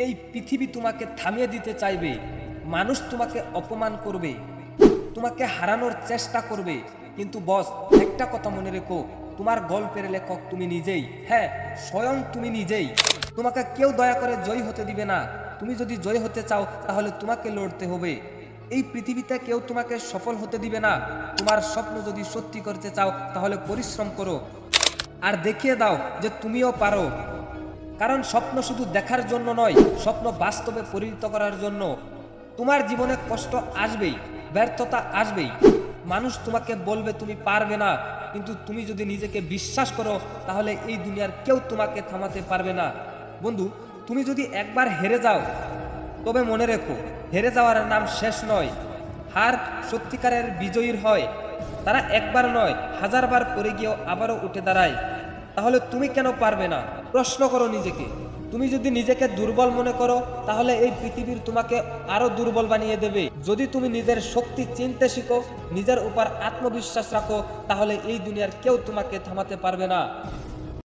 এই পৃথিবী তোমাকে থামিয়ে দিতে চাইবে, মানুষ তোমাকে অপমান করবে, তোমাকে হারানোর চেষ্টা করবে, কিন্তু বস একটা কথা মনে রেখো, তোমার গল্পের লেখক তুমি নিজেই। হ্যাঁ, স্বয়ং তুমি নিজেই। তোমাকে কেউ দয়া করে জয়ী হতে দিবে না। তুমি যদি জয়ী হতে চাও তাহলে তোমাকে লড়তে হবে। এই পৃথিবীতে কেউ তোমাকে সফল হতে দিবে না। তোমার স্বপ্ন যদি সত্যি করতে চাও তাহলে পরিশ্রম করো আর দেখিয়ে দাও যে তুমিও পারো। কারণ স্বপ্ন শুধু দেখার জন্য নয়, স্বপ্ন বাস্তবে পরিণত করার জন্য। তোমার জীবনে কষ্ট আসবেই, ব্যর্থতা আসবেই, মানুষ তোমাকে বলবে তুমি পারবে না, কিন্তু তুমি যদি নিজেকে বিশ্বাস করো তাহলে এই দুনিয়ার কেউ তোমাকে থামাতে পারবে না। বন্ধু, তুমি যদি একবার হেরে যাও তবে মনে রেখো, হেরে যাওয়ার নাম শেষ নয়। হার সত্যিকারের বিজয়ীর হয়। তারা একবার নয়, হাজারবার পড়ে গিয়েও আবারও উঠে দাঁড়ায়। তাহলে তুমি কেন পারবে না? প্রশ্ন করো নিজেকে। তুমি যদি নিজেকে দুর্বল মনে করো তাহলে এই পৃথিবীর তোমাকে আরো দুর্বল বানিয়ে দেবে। যদি তুমি নিজের শক্তি চিনতে শিখো, নিজের উপর আত্মবিশ্বাস রাখো, তাহলে এই দুনিয়ার কেউ তোমাকে থামাতে পারবে না।